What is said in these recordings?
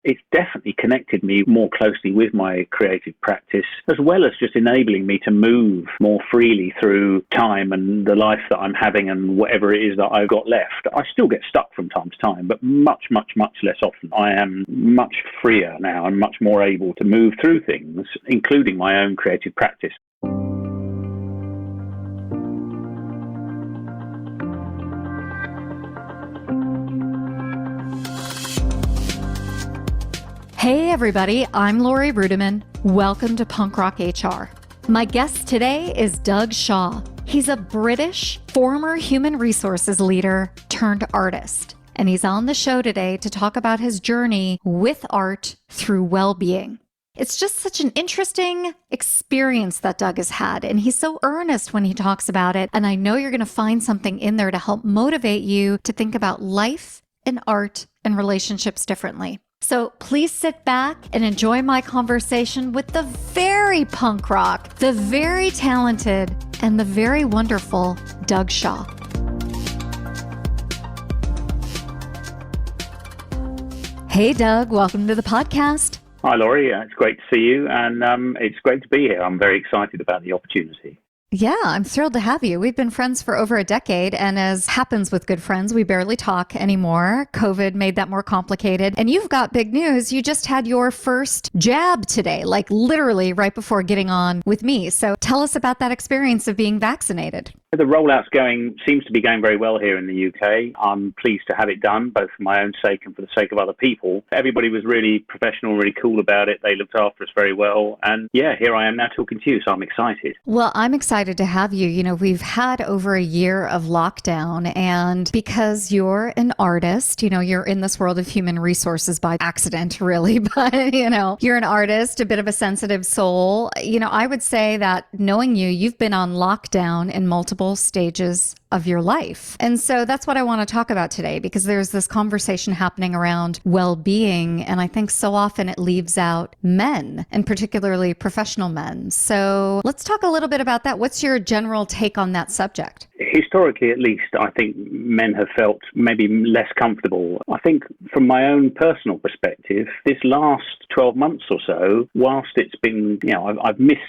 it's definitely connected me more closely with my creative practice, as well as just enabling me to move more freely through time and the life that I'm having and whatever it is that I've got left. I still get stuck from time to time, but much, much, much less often. I am much freer now and much more able to move through things, including my own creative practice. Hey everybody, I'm Lori Rudiman. Welcome to Punk Rock HR. My guest today is Doug Shaw. He's a British former human resources leader turned artist. And he's on the show today to talk about his journey with art through well-being. It's just such an interesting experience that Doug has had, and he's so earnest when he talks about it. And I know you're going to find something in there to help motivate you to think about life and art and relationships differently. So please sit back and enjoy my conversation with the very punk rock, the very talented, and the very wonderful Doug Shaw. Hey, Doug, welcome to the podcast. Hi, Laurie. It's great to see you, and it's great to be here. I'm very excited about the opportunity. Yeah, I'm thrilled to have you. We've been friends for over a decade, and as happens with good friends, we barely talk anymore. COVID made that more complicated. And you've got big news. You just had your first jab today, like literally right before getting on with me. So tell us about that experience of being vaccinated. The rollout's seems to be going very well here in the UK. I'm pleased to have it done, both for my own sake and for the sake of other people. Everybody was really professional, really cool about it. They looked after us very well. And yeah, here I am now talking to you, so I'm excited. Well, I'm excited to have you. You know, we've had over a year of lockdown, and because you're an artist, you know, you're in this world of human resources by accident, really, but you know, you're an artist, a bit of a sensitive soul. You know, I would say that knowing you, you've been on lockdown in multiple stages of your life. And so that's what I want to talk about today, because there's this conversation happening around well-being. And I think so often it leaves out men, and particularly professional men. So let's talk a little bit about that. What's your general take on that subject? Historically, at least, I think men have felt maybe less comfortable. I think from my own personal perspective, this last 12 months or so, whilst it's been, you know, I've missed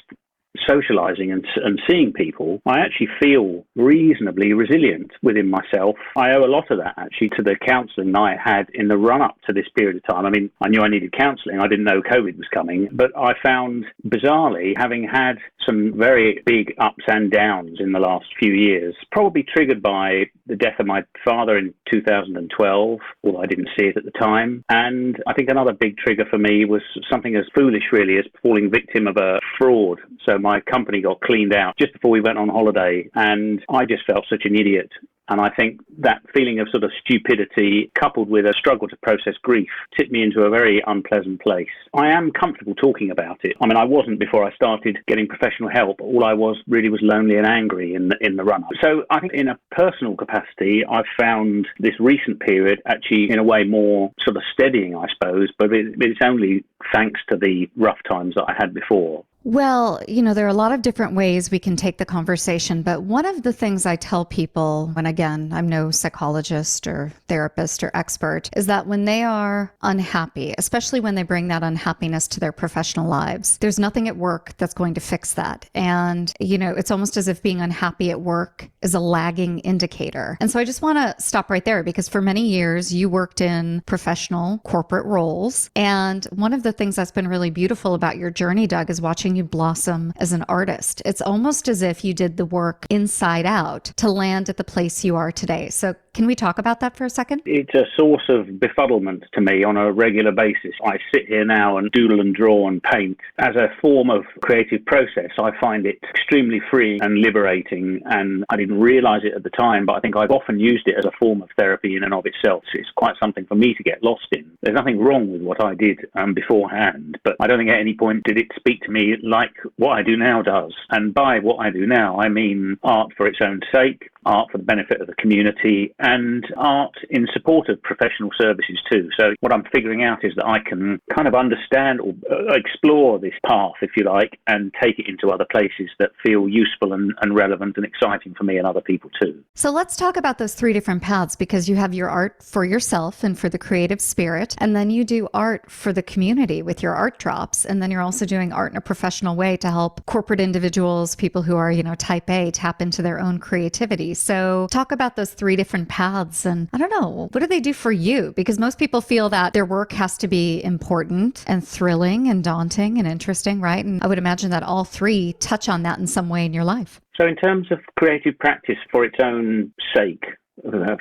socializing and seeing people, I actually feel reasonably resilient within myself. I owe a lot of that actually to the counselling I had in the run-up to this period of time. I mean, I knew I needed counselling. I didn't know COVID was coming, but I found, bizarrely, having had some very big ups and downs in the last few years, probably triggered by the death of my father in 2012, although I didn't see it at the time. And I think another big trigger for me was something as foolish, really, as falling victim of a fraud. So my company got cleaned out just before we went on holiday, and I just felt such an idiot. And I think that feeling of sort of stupidity coupled with a struggle to process grief tipped me into a very unpleasant place. I am comfortable talking about it. I mean, I wasn't before I started getting professional help. All I was really was lonely and angry in the run-up. So I think in a personal capacity, I've found this recent period actually in a way more sort of steadying, I suppose, but it's only thanks to the rough times that I had before. Well, you know, there are a lot of different ways we can take the conversation, but one of the things I tell people, and again, I'm no psychologist or therapist or expert, is that when they are unhappy, especially when they bring that unhappiness to their professional lives, there's nothing at work that's going to fix that. And, you know, it's almost as if being unhappy at work is a lagging indicator. And so I just want to stop right there, because for many years you worked in professional corporate roles. And one of the things that's been really beautiful about your journey, Doug, is watching you blossom as an artist. It's almost as if you did the work inside out to land at the place you are today. So can we talk about that for a second? It's a source of befuddlement to me on a regular basis. I sit here now and doodle and draw and paint. As a form of creative process, I find it extremely free and liberating, and I didn't realize it at the time, but I think I've often used it as a form of therapy in and of itself. It's quite something for me to get lost in. There's nothing wrong with what I did beforehand, but I don't think at any point did it speak to me like what I do now does. And by what I do now, I mean art for its own sake, art for the benefit of the community, and art in support of professional services too. So what I'm figuring out is that I can kind of understand or explore this path, if you like, and take it into other places that feel useful and relevant and exciting for me and other people too. So let's talk about those three different paths, because you have your art for yourself and for the creative spirit, and then you do art for the community with your art drops, and then you're also doing art in a professional way to help corporate individuals, people who are, type A, tap into their own creativity. So talk about those three different paths, and I don't know, what do they do for you? Because most people feel that their work has to be important and thrilling and daunting and interesting, right? And I would imagine that all three touch on that in some way in your life. So in terms of creative practice for its own sake,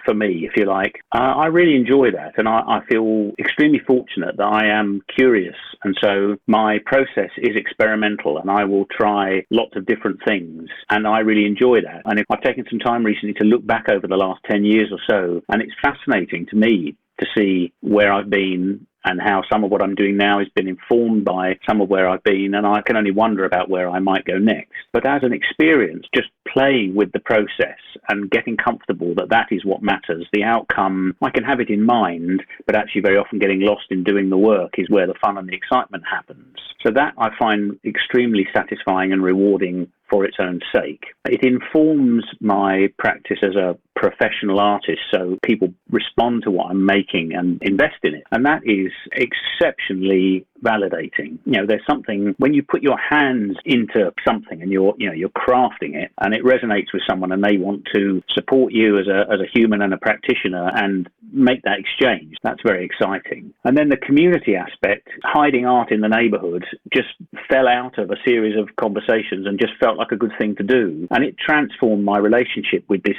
for me, if you like, I really enjoy that, and I feel extremely fortunate that I am curious, and so my process is experimental, and I will try lots of different things, and I really enjoy that. And I've taken some time recently to look back over the last 10 years or so, and it's fascinating to me to see where I've been and how some of what I'm doing now has been informed by some of where I've been, and I can only wonder about where I might go next. But as an experience, just playing with the process and getting comfortable that that is what matters. The outcome, I can have it in mind, but actually very often getting lost in doing the work is where the fun and the excitement happens. So that I find extremely satisfying and rewarding for its own sake. It informs my practice as a professional artist, so people respond to what I'm making and invest in it. And that is exceptionally validating. There's something when you put your hands into something and you're crafting it and it resonates with someone and they want to support you as a human and a practitioner and make that exchange. That's very exciting. And then the community aspect, hiding art in the neighborhood, just fell out of a series of conversations and just felt like a good thing to do. And it transformed my relationship with this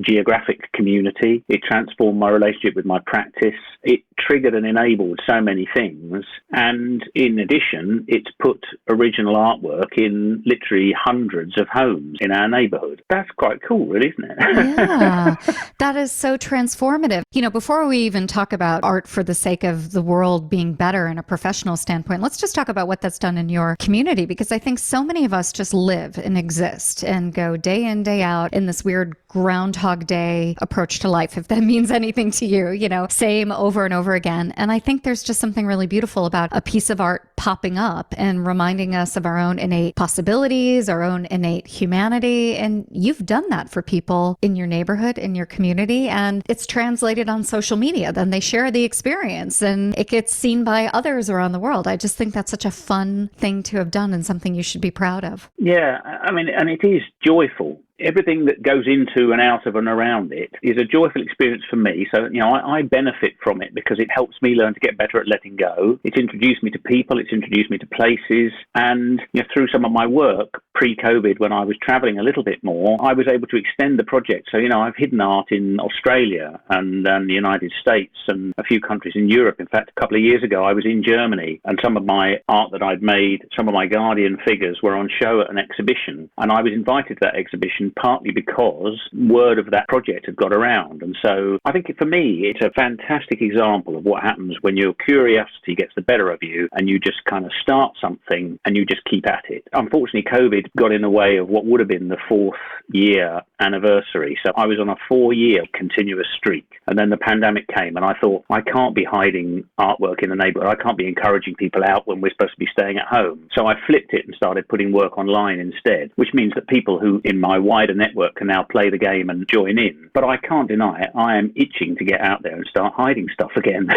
geographic community. It transformed my relationship with my practice. It triggered and enabled so many things. And in addition, it's put original artwork in literally hundreds of homes in our neighborhood. That's quite cool, really, isn't it? Yeah, that is so transformative. Before we even talk about art for the sake of the world being better in a professional standpoint, let's just talk about what that's done in your community, because I think so many of us just live and exist and go day in, day out in this weird Groundhog Day approach to life, if that means anything to you, same over and over again. And I think there's just something really beautiful about a piece of art popping up and reminding us of our own innate possibilities, our own innate humanity. And you've done that for people in your neighborhood, in your community, and it's translated on social media. Then they share the experience and it gets seen by others around the world. I just think that's such a fun thing to have done and something you should be proud of. Yeah, and it is joyful. Everything that goes into and out of and around it is a joyful experience for me. So, I benefit from it because it helps me learn to get better at letting go. It's introduced me to people. It's introduced me to places. And through some of my work pre-COVID, when I was traveling a little bit more, I was able to extend the project. So, I've hidden art in Australia and the United States and a few countries in Europe. In fact, a couple of years ago, I was in Germany and some of my art that I'd made, some of my Guardian figures were on show at an exhibition. And I was invited to that exhibition partly because word of that project had got around. And so I think for me, it's a fantastic example of what happens when your curiosity gets the better of you and you just kind of start something and you just keep at it. Unfortunately, COVID got in the way of what would have been the 4th year anniversary. So I was on a 4-year continuous streak. And then the pandemic came and I thought, I can't be hiding artwork in the neighborhood. I can't be encouraging people out when we're supposed to be staying at home. So I flipped it and started putting work online instead, which means that people who in my wider network can now play the game and join in. But I can't deny it. I am itching to get out there and start hiding stuff again.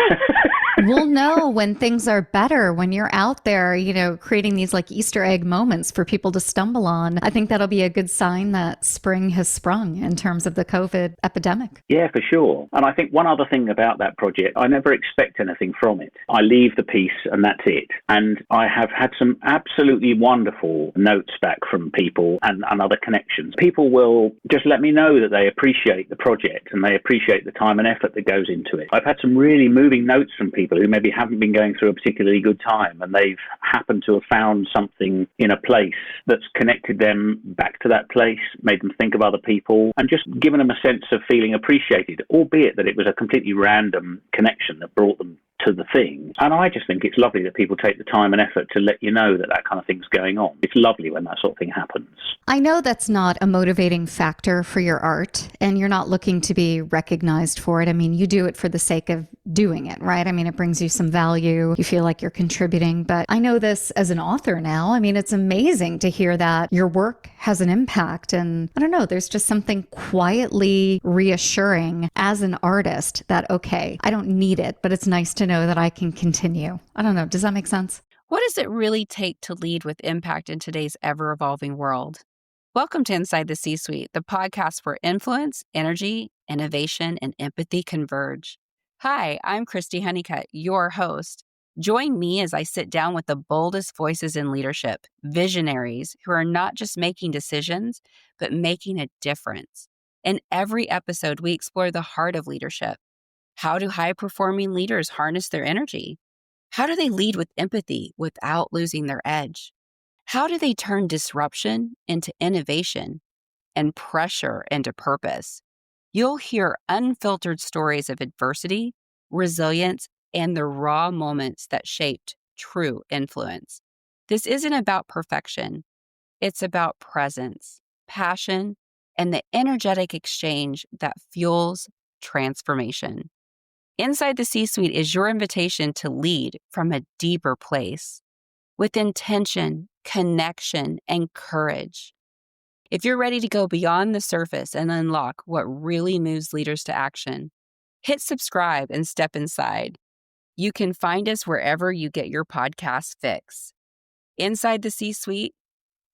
We'll know when things are better, when you're out there, creating these like Easter egg moments for people to stumble on. I think that'll be a good sign that spring has sprung in terms of the COVID epidemic. Yeah, for sure. And I think one other thing about that project, I never expect anything from it. I leave the piece and that's it. And I have had some absolutely wonderful notes back from people and other connections. People will just let me know that they appreciate the project and they appreciate the time and effort that goes into it. I've had some really moving notes from people who maybe haven't been going through a particularly good time and they've happened to have found something in a place that's connected them back to that place, made them think of other people and just given them a sense of feeling appreciated, albeit that it was a completely random connection that brought them to the thing. And I just think it's lovely that people take the time and effort to let you know that that kind of thing's going on. It's lovely when that sort of thing happens. I know that's not a motivating factor for your art, and you're not looking to be recognized for it. I mean, you do it for the sake of doing it, right? I mean, it brings you some value. You feel like you're contributing. But I know this as an author now. I mean, it's amazing to hear that your work has an impact. And I don't know, there's just something quietly reassuring as an artist that, okay, I don't need it, but it's nice to know that I can continue. I don't know. Does that make sense? What does it really take to lead with impact in today's ever-evolving world? Welcome to Inside the C-Suite, the podcast where influence, energy, innovation, and empathy converge. Hi, I'm Christy Honeycutt, your host. Join me as I sit down with the boldest voices in leadership, visionaries who are not just making decisions, but making a difference. In every episode, we explore the heart of leadership. How do high-performing leaders harness their energy? How do they lead with empathy without losing their edge? How do they turn disruption into innovation and pressure into purpose? You'll hear unfiltered stories of adversity, resilience, and the raw moments that shaped true influence. This isn't about perfection. It's about presence, passion, and the energetic exchange that fuels transformation. Inside the C-Suite is your invitation to lead from a deeper place with intention, connection, and courage. If you're ready to go beyond the surface and unlock what really moves leaders to action, hit subscribe and step inside. You can find us wherever you get your podcast fix. Inside the C-Suite,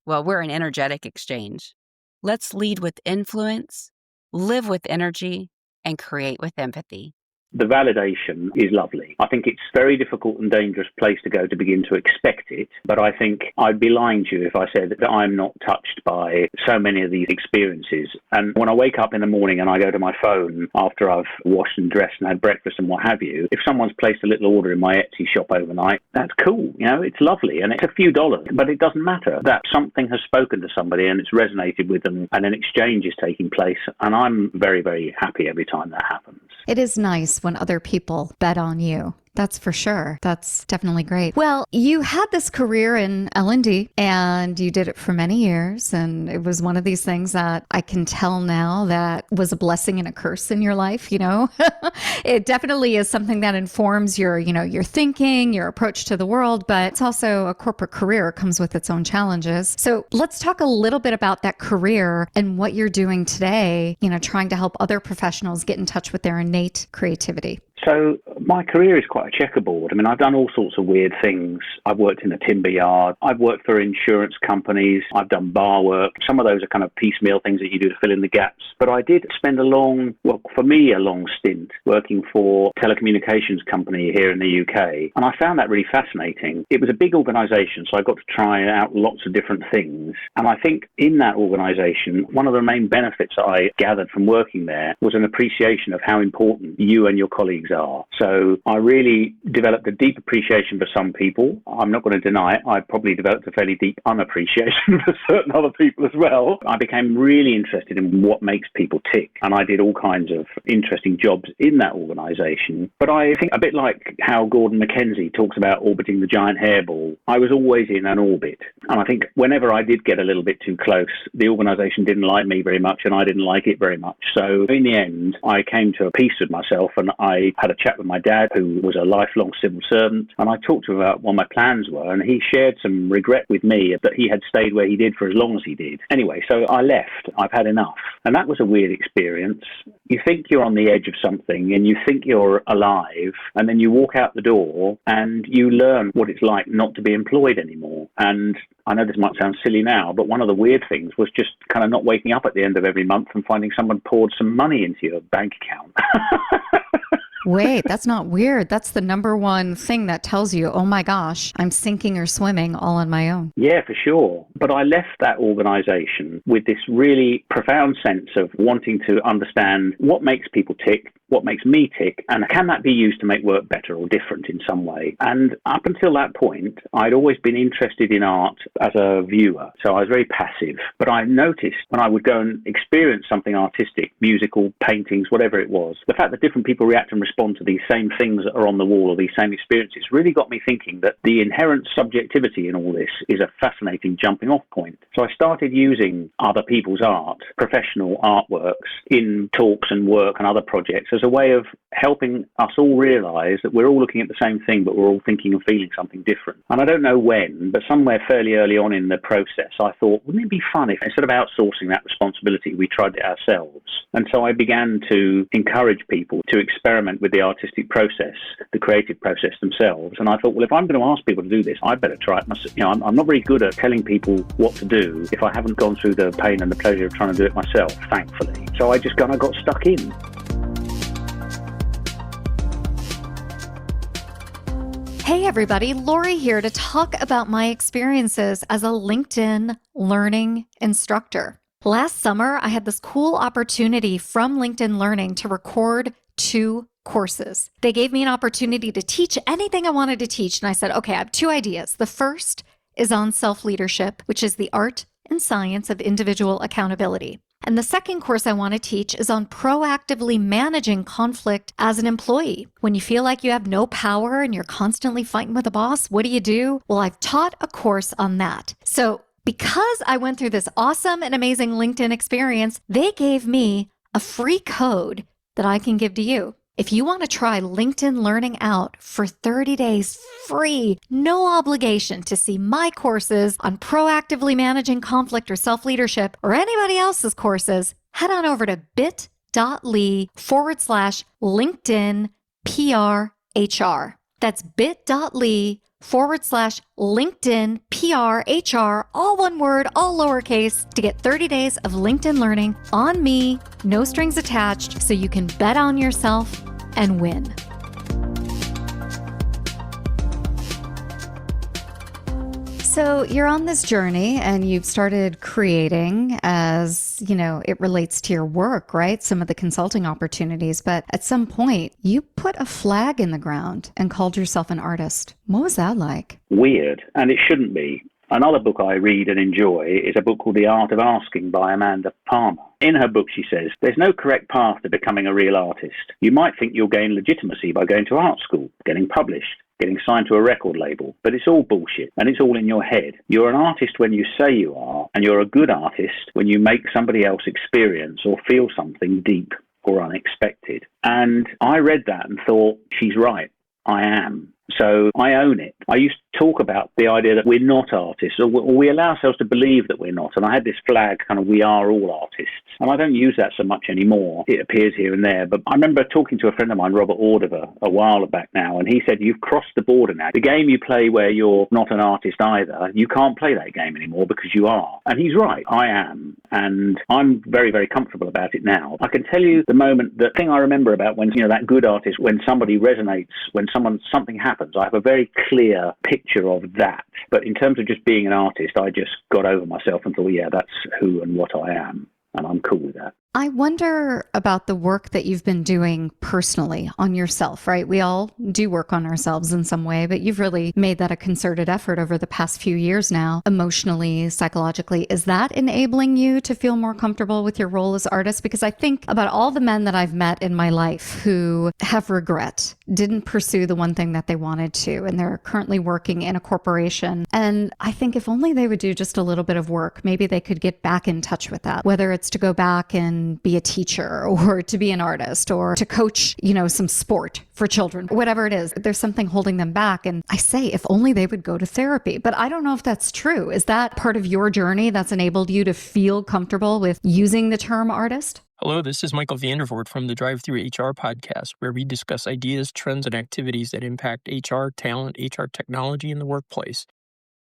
well, we're an energetic exchange. Let's lead with influence, live with energy, and create with empathy. The validation is lovely. I think it's a very difficult and dangerous place to go to begin to expect it. But I think I'd be lying to you if I said that I'm not touched by so many of these experiences. And when I wake up in the morning and I go to my phone after I've washed and dressed and had breakfast and what have you, if someone's placed a little order in my Etsy shop overnight, that's cool. You know, it's lovely. And it's a few dollars, but it doesn't matter. That something has spoken to somebody and it's resonated with them and an exchange is taking place. And I'm very, very happy every time that happens. It is nice when other people bet on you. That's for sure. That's definitely great. Well, you had this career in L&D and you did it for many years. And it was one of these things that I can tell now that was a blessing and a curse in your life. You know, it definitely is something that informs your, your thinking, your approach to the world, but it's also a corporate career. It comes with its own challenges. So let's talk a little bit about that career and what you're doing today, trying to help other professionals get in touch with their innate creativity. So my career is quite a checkerboard. I mean, I've done all sorts of weird things. I've worked in a timber yard. I've worked for insurance companies. I've done bar work. Some of those are kind of piecemeal things that you do to fill in the gaps. But I did spend a long stint working for a telecommunications company here in the UK. And I found that really fascinating. It was a big organisation, so I got to try out lots of different things. And I think in that organisation, one of the main benefits I gathered from working there was an appreciation of how important you and your colleagues are. So I really developed a deep appreciation for some people. I'm not going to deny it. I probably developed a fairly deep unappreciation for certain other people as well. I became really interested in what makes people tick. And I did all kinds of interesting jobs in that organisation. But I think a bit like how Gordon Mackenzie talks about orbiting the giant hairball, I was always in an orbit. And I think whenever I did get a little bit too close, the organisation didn't like me very much and I didn't like it very much. So in the end, I came to a peace with myself and I had a chat with my dad, who was a lifelong civil servant, and I talked to him about what my plans were, and he shared some regret with me that he had stayed where he did for as long as he did. Anyway, so I left. I've had enough. And that was a weird experience. You think you're on the edge of something, and you think you're alive, and then you walk out the door, and you learn what it's like not to be employed anymore. And I know this might sound silly now, but one of the weird things was just kind of not waking up at the end of every month and finding someone poured some money into your bank account. Wait, that's not weird. That's the number one thing that tells you, oh my gosh, I'm sinking or swimming all on my own. Yeah, for sure. But I left that organisation with this really profound sense of wanting to understand what makes people tick, what makes me tick, and can that be used to make work better or different in some way? And up until that point, I'd always been interested in art as a viewer, so I was very passive. But I noticed when I would go and experience something artistic, musical, paintings, whatever it was, the fact that different people react and respond respond to these same things that are on the wall or these same experiences really got me thinking that the inherent subjectivity in all this is a fascinating jumping off point. So I started using other people's art, professional artworks, in talks and work and other projects as a way of helping us all realise that we're all looking at the same thing, but we're all thinking and feeling something different. And I don't know when, but somewhere fairly early on in the process, I thought, wouldn't it be fun if instead of outsourcing that responsibility, we tried it ourselves? And so I began to encourage people to experiment with the artistic process, the creative process themselves. And I thought, well, if I'm going to ask people to do this, I'd better try it myself. I'm not very good at telling people what to do if I haven't gone through the pain and the pleasure of trying to do it myself, thankfully. So I just kind of got stuck in. Hey everybody, Lori here to talk about my experiences as a LinkedIn learning instructor. Last summer, I had this cool opportunity from LinkedIn Learning to record 2 courses. They gave me an opportunity to teach anything I wanted to teach, and I said, okay, I have 2 ideas. The first is on self-leadership, which is the art and science of individual accountability. And the second course I want to teach is on proactively managing conflict as an employee. When you feel like you have no power and you're constantly fighting with the boss, what do? Well, I've taught a course on that. So because I went through this awesome and amazing LinkedIn experience, they gave me a free code that I can give to you. If you want to try LinkedIn Learning out for 30 days free, no obligation to see my courses on proactively managing conflict or self-leadership or anybody else's courses, head on over to bit.ly/LinkedIn PRHR. That's bit.ly/LinkedIn PRHR, all one word, all lowercase, to get 30 days of LinkedIn Learning on me, no strings attached, so you can bet on yourself and win. So you're on this journey and you've started creating as, it relates to your work, right? Some of the consulting opportunities, but at some point you put a flag in the ground and called yourself an artist. What was that like? Weird, and it shouldn't be. Another book I read and enjoy is a book called The Art of Asking by Amanda Palmer. In her book, she says, there's no correct path to becoming a real artist. You might think you'll gain legitimacy by going to art school, getting published, getting signed to a record label, but it's all bullshit and it's all in your head. You're an artist when you say you are, and you're a good artist when you make somebody else experience or feel something deep or unexpected. And I read that and thought, she's right, I am. So I own it. I used to talk about the idea that we're not artists, or we allow ourselves to believe that we're not. And I had this flag, kind of, we are all artists. And I don't use that so much anymore. It appears here and there. But I remember talking to a friend of mine, Robert Ordiver, a while back now, and he said, you've crossed the border now. The game you play where you're not an artist either, you can't play that game anymore because you are. And he's right. I am. And I'm very, very comfortable about it now. I can tell you the moment, the thing I remember about when, that good artist, when somebody resonates, when something happens, I have a very clear picture of that. But in terms of just being an artist, I just got over myself and thought, yeah, that's who and what I am. And I'm cool with that. I wonder about the work that you've been doing personally on yourself, right? We all do work on ourselves in some way, but you've really made that a concerted effort over the past few years now, emotionally, psychologically. Is that enabling you to feel more comfortable with your role as artist? Because I think about all the men that I've met in my life who have regret, didn't pursue the one thing that they wanted to, and they're currently working in a corporation. And I think if only they would do just a little bit of work, maybe they could get back in touch with that, whether it's to go back and be a teacher or to be an artist or to coach, some sport for children, whatever it is. There's something holding them back. And I say, if only they would go to therapy, but I don't know if that's true. Is that part of your journey that's enabled you to feel comfortable with using the term artist? Hello, this is Michael Vandervoort from the Drive Through HR podcast, where we discuss ideas, trends, and activities that impact HR, talent, HR technology in the workplace.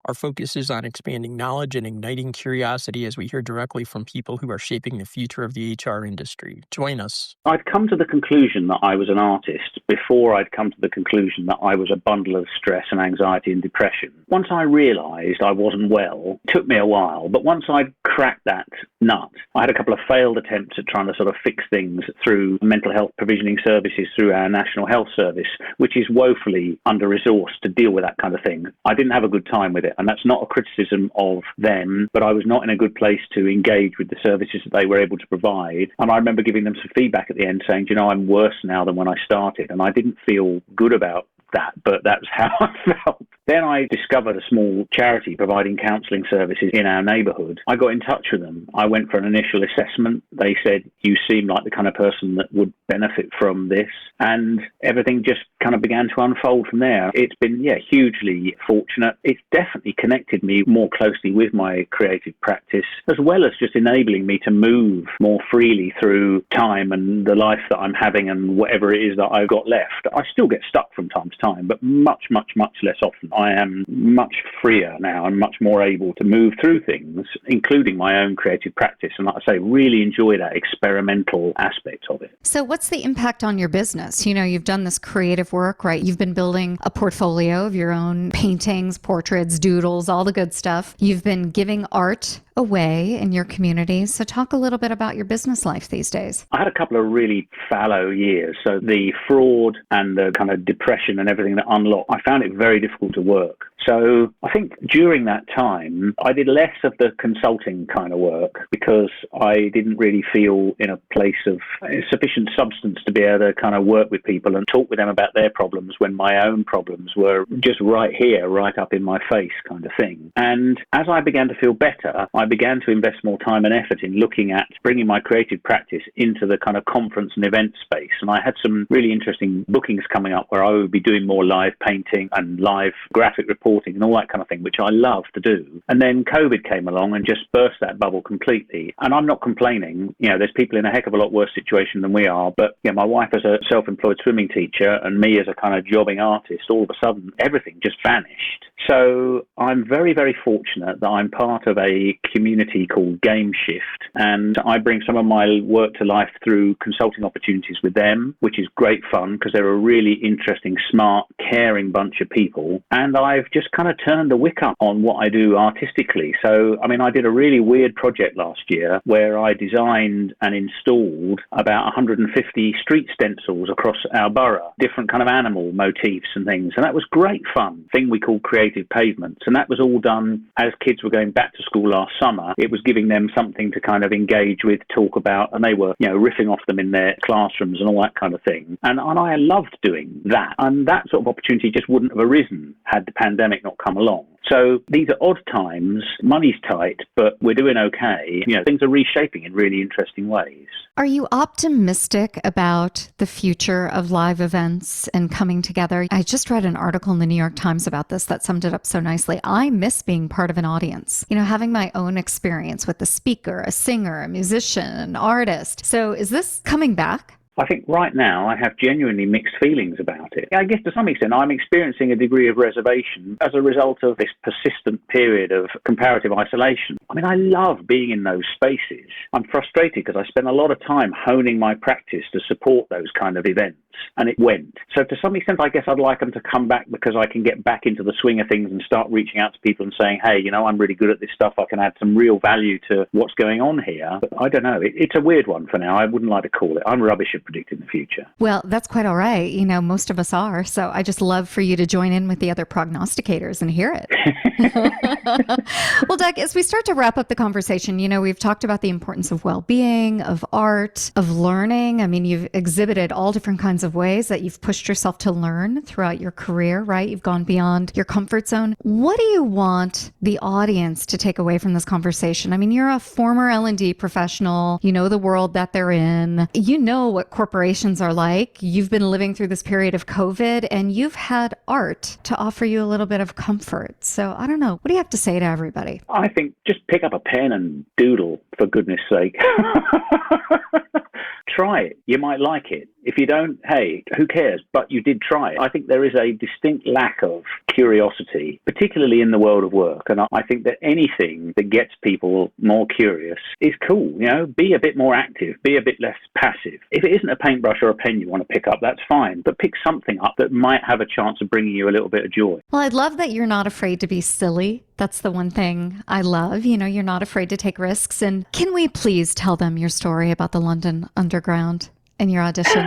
Our focus is on expanding knowledge and igniting curiosity as we hear directly from people who are shaping the future of the HR industry. Join us. I'd come to the conclusion that I was an artist before I'd come to the conclusion that I was a bundle of stress and anxiety and depression. Once I realised I wasn't well, it took me a while, but once I'd crack that nut. I had a couple of failed attempts at trying to sort of fix things through mental health provisioning services through our National Health Service, which is woefully under-resourced to deal with that kind of thing. I didn't have a good time with it, and that's not a criticism of them, but I was not in a good place to engage with the services that they were able to provide. And I remember giving them some feedback at the end saying, I'm worse now than when I started, and I didn't feel good about that, but that's how I felt. Then I discovered a small charity providing counselling services in our neighbourhood. I got in touch with them. I went for an initial assessment. They said, you seem like the kind of person that would benefit from this. And everything just kind of began to unfold from there. It's been, hugely fortunate. It's definitely connected me more closely with my creative practice, as well as just enabling me to move more freely through time and the life that I'm having and whatever it is that I've got left. I still get stuck from time to time, but much, much, much less often. I am much freer now and much more able to move through things, including my own creative practice. And like I say, really enjoy that experimental aspect of it. So what's the impact on your business? You've done this creative work, right? You've been building a portfolio of your own paintings, portraits, doodles, all the good stuff. You've been giving art away in your community. So talk a little bit about your business life these days. I had a couple of really fallow years. So the fraud and the kind of depression and everything that unlocked, I found it very difficult to work. So I think during that time, I did less of the consulting kind of work because I didn't really feel in a place of sufficient substance to be able to kind of work with people and talk with them about their problems when my own problems were just right here, right up in my face kind of thing. And as I began to feel better, I began to invest more time and effort in looking at bringing my creative practice into the kind of conference and event space. And I had some really interesting bookings coming up where I would be doing more live painting and live graphic reporting and all that kind of thing, which I love to do. And then COVID came along and just burst that bubble completely. And I'm not complaining. There's people in a heck of a lot worse situation than we are. But my wife as a self-employed swimming teacher and me as a kind of jobbing artist, all of a sudden, everything just vanished. So I'm very, very fortunate that I'm part of a community called Game Shift, and I bring some of my work to life through consulting opportunities with them, which is great fun because they're a really interesting, smart, caring bunch of people. And I've just kind of turned the wick up on what I do artistically. So, I did a really weird project last year where I designed and installed about 150 street stencils across our borough, different kind of animal motifs and things. And that was great fun, thing we call creative pavements. And that was all done as kids were going back to school last summer. It was giving them something to kind of engage with, talk about, and they were, riffing off them in their classrooms and all that kind of thing. And I loved doing that. And that sort of opportunity just wouldn't have arisen had the pandemic not come along. So these are odd times, money's tight, but we're doing okay. Things are reshaping in really interesting ways. Are you optimistic about the future of live events and coming together? I just read an article in the New York Times about this that summed it up so nicely. I miss being part of an audience, having my own experience with a speaker, a singer, a musician, an artist. So is this coming back? I think right now I have genuinely mixed feelings about it. I guess to some extent I'm experiencing a degree of reservation as a result of this persistent period of comparative isolation. I love being in those spaces. I'm frustrated because I spent a lot of time honing my practice to support those kind of events, and it went. So to some extent, I guess I'd like them to come back because I can get back into the swing of things and start reaching out to people and saying, hey, I'm really good at this stuff. I can add some real value to what's going on here. But I don't know. It's a weird one for now. I wouldn't like to call it. I'm rubbish at predicting the future. Well, that's quite all right. Most of us are. So I just love for you to join in with the other prognosticators and hear it. Well, Doug, as we start to wrap up the conversation, we've talked about the importance of well-being, of art, of learning. You've exhibited all different kinds of ways that you've pushed yourself to learn throughout your career, right? You've gone beyond your comfort zone. What do you want the audience to take away from this conversation? You're a former L&D professional. You know the world that they're in. You know what corporations are like. You've been living through this period of COVID, and you've had art to offer you a little bit of comfort. So I don't know. What do you have to say to everybody? I think just pick up a pen and doodle, for goodness sake. Try it. You might like it. If you don't, hey, who cares? But you did try it. I think there is a distinct lack of curiosity, particularly in the world of work. And I think that anything that gets people more curious is cool. Be a bit more active, be a bit less passive. If it isn't a paintbrush or a pen you want to pick up, that's fine. But pick something up that might have a chance of bringing you a little bit of joy. Well, I'd love that you're not afraid to be silly That's the one thing I love. You know, you're not afraid to take risks. And can we please tell them your story about the London Underground and your audition?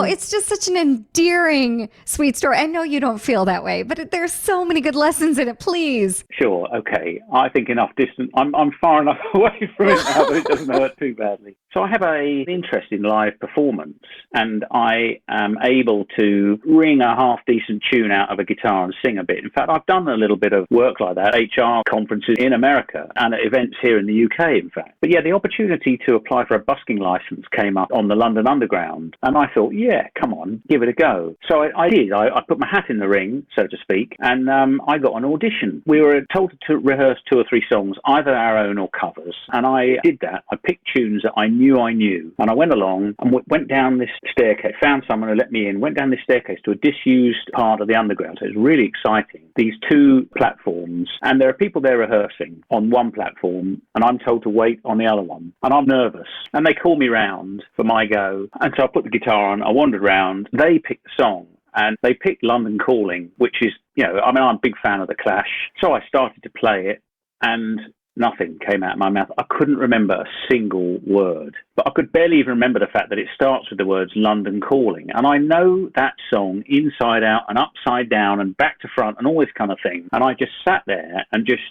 It's just such an endearing, sweet story. I know you don't feel that way, but there's so many good lessons in it. Please. Sure. Okay. I think enough distance. I'm far enough away from it now that it doesn't hurt too badly. So I have an interest in live performance, and I am able to wring a half-decent tune out of a guitar and sing a bit. In fact, I've done a little bit of work like that, HR conferences in America and at events here in the UK, in fact. But yeah, the opportunity to apply for a busking license came up on the London Underground, and I thought, yeah, come on, give it a go. So I did. I put my hat in the ring, so to speak, and I got an audition. We were told to rehearse 2 or 3 songs, either our own or covers, and I did that. I picked tunes that I knew, and I went along and went down this staircase, found someone who let me in, went down this staircase to a disused part of the underground. So it was really exciting. These 2 platforms, and there are people there rehearsing on one platform, and I'm told to wait on the other one, and I'm nervous. And they call me round for my go, and so I put the guitar on, I wandered round, they picked the song, and they picked London Calling, which is, I'm a big fan of The Clash. So I started to play it, and nothing came out of my mouth. I couldn't remember a single word, but I could barely even remember the fact that it starts with the words London Calling. And I know that song inside out and upside down and back to front and all this kind of thing. And I just sat there and just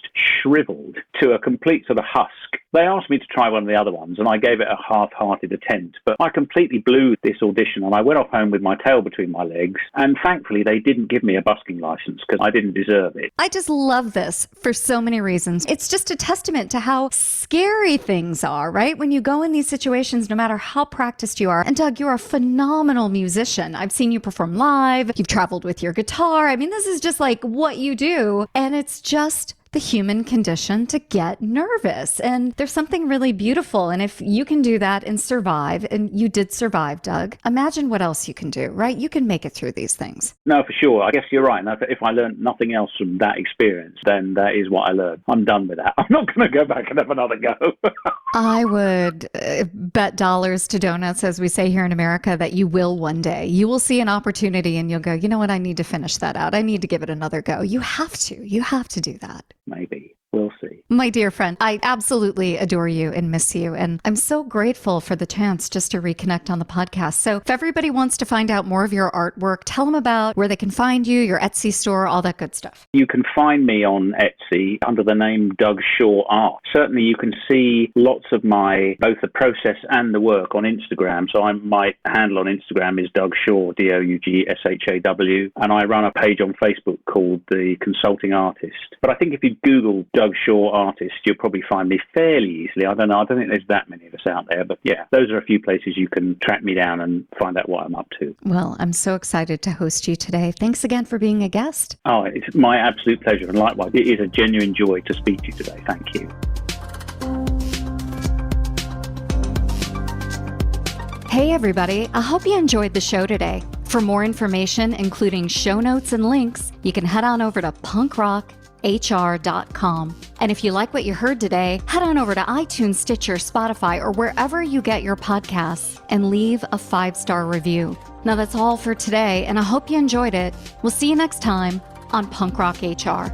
shriveled to a complete sort of husk. They asked me to try one of the other ones, and I gave it a half-hearted attempt, but I completely blew this audition, and I went off home with my tail between my legs, and thankfully they didn't give me a busking license because I didn't deserve it. I just love this for so many reasons. It's just a testament to how scary things are, right? When you go in these situations, no matter how practiced you are. And Doug, you're a phenomenal musician. I've seen you perform live. You've traveled with your guitar. I mean, this is just like what you do, and it's just the human condition to get nervous. And there's something really beautiful. And if you can do that and survive, and you did survive, Doug, imagine what else you can do, right? You can make it through these things. No, for sure. I guess you're right. And if I learned nothing else from that experience, then that is what I learned. I'm done with that. I'm not going to go back and have another go. I would bet dollars to donuts, as we say here in America, that you will one day. You will see an opportunity and you'll go, you know what? I need to finish that out. I need to give it another go. You have to. You have to do that. Maybe. We'll see. My dear friend, I absolutely adore you and miss you. And I'm so grateful for the chance just to reconnect on the podcast. So if everybody wants to find out more of your artwork, tell them about where they can find you, your Etsy store, all that good stuff. You can find me on Etsy under the name Doug Shaw Art. Certainly you can see lots of both the process and the work on Instagram. So my handle on Instagram is Doug Shaw, DougShaw. And I run a page on Facebook called The Consulting Artist. But I think if you Google Doug Shaw Artist, you'll probably find me fairly easily. I don't know. I don't think there's that many of us out there. But yeah, those are a few places you can track me down and find out what I'm up to. Well, I'm so excited to host you today. Thanks again for being a guest. Oh, it's my absolute pleasure. And likewise, it is a genuine joy to speak to you today. Thank you. Hey, everybody. I hope you enjoyed the show today. For more information, including show notes and links, you can head on over to punkrockhr.com. And if you like what you heard today, head on over to iTunes, Stitcher, Spotify, or wherever you get your podcasts and leave a 5-star review. Now that's all for today, and I hope you enjoyed it. We'll see you next time on Punk Rock HR.